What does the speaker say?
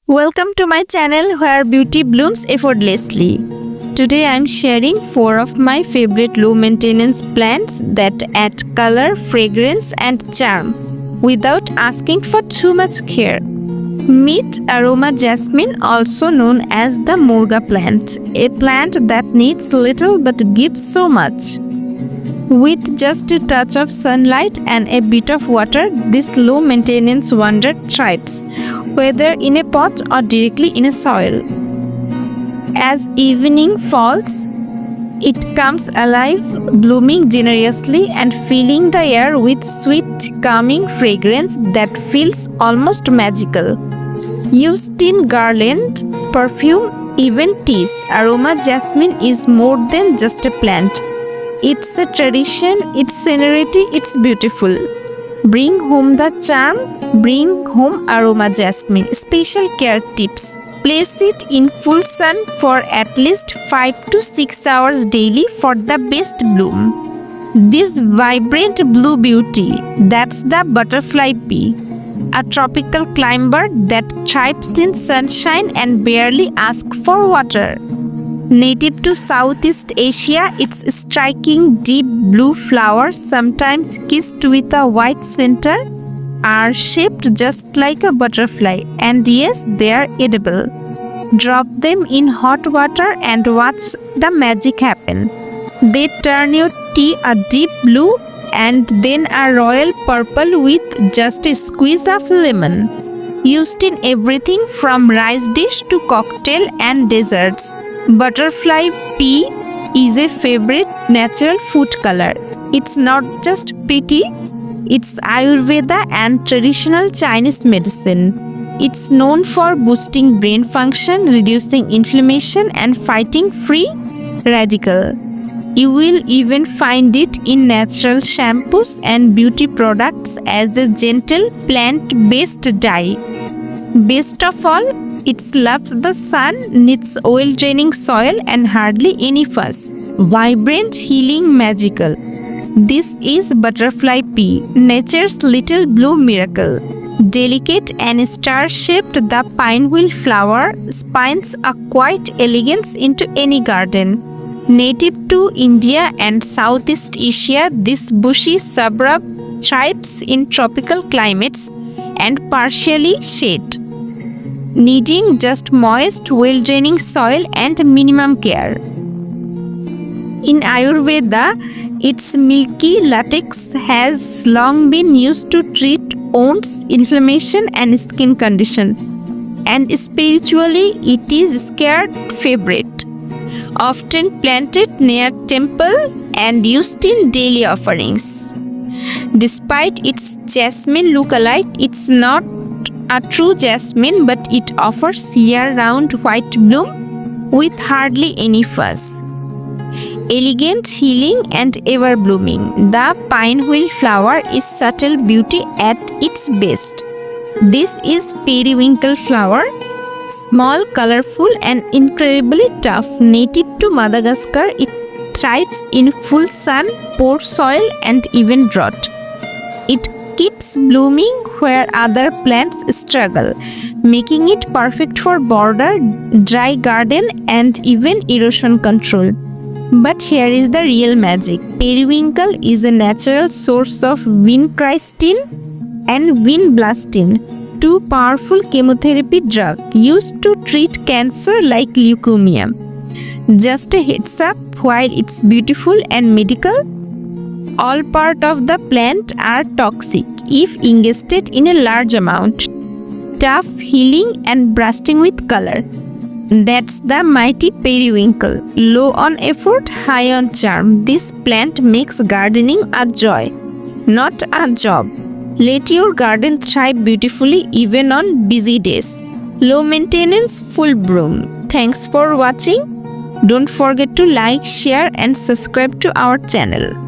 Welcome to my channel where beauty blooms effortlessly. Today I am sharing 4 of my favorite low maintenance plants that add color, fragrance and charm without asking for too much care. Meet Aroma Jasmine, also known as the Mogra plant, a plant that needs little but gives so much. With just a touch of sunlight and a bit of water, this low maintenance wonder thrives, whether in a pot or directly in a soil. As evening falls, it comes alive, blooming generously and filling the air with sweet, calming fragrance that feels almost magical. Used in garland, perfume, even teas, Aroma Jasmine is more than just a plant. It's a tradition, it's scenery, it's beautiful. Bring home the charm, bring home Aroma Jasmine. Special care tips. Place it in full sun for at least 5 to 6 hours daily for the best bloom. This vibrant blue beauty, that's the butterfly pea, a tropical climber that thrives in sunshine and barely asks for water. Native to Southeast Asia, its striking deep blue flowers, sometimes kissed with a white center, are shaped just like a butterfly, and yes, they are edible. Drop them in hot water and watch the magic happen. They turn your tea a deep blue and then a royal purple with just a squeeze of lemon. Used in everything from rice dish to cocktail and desserts. Butterfly pea is a favorite natural food color. It's not just pretty, it's Ayurveda and traditional Chinese medicine. It's known for boosting brain function, reducing inflammation and fighting free radical. You will even find it in natural shampoos and beauty products as a gentle plant-based dye. Best of all, it loves the sun, needs oil-draining soil and hardly any fuss. Vibrant, healing, magical. This is butterfly pea, nature's little blue miracle. Delicate and star-shaped, the pinwheel flower spins a quiet elegance into any garden. Native to India and Southeast Asia, this bushy suburb thrives in tropical climates and partially shade, needing just moist, well-draining soil and minimum care. In Ayurveda, its milky latex has long been used to treat wounds, inflammation and skin condition. And spiritually, it is sacred favorite, often planted near temple and used in daily offerings. Despite its jasmine look-alike, it's not a true jasmine, but it offers year-round white bloom with hardly any fuss. Elegant, healing and ever-blooming, the pinewheel flower is subtle beauty at its best. This is periwinkle flower, small, colorful and incredibly tough. Native to Madagascar, it thrives in full sun, poor soil and even drought. It keeps blooming where other plants struggle, making it perfect for border, dry garden and even erosion control. But here is the real magic. Periwinkle is a natural source of vincristine and vinblastine, two powerful chemotherapy drugs used to treat cancer like leukemia. Just a heads up, while it's beautiful and medical, all parts of the plant are toxic if ingested in a large amount. Tough, healing and bursting with color. That's the mighty periwinkle. Low on effort, high on charm. This plant makes gardening a joy, not a job. Let your garden thrive beautifully even on busy days. Low maintenance, full bloom. Thanks for watching. Don't forget to like, share and subscribe to our channel.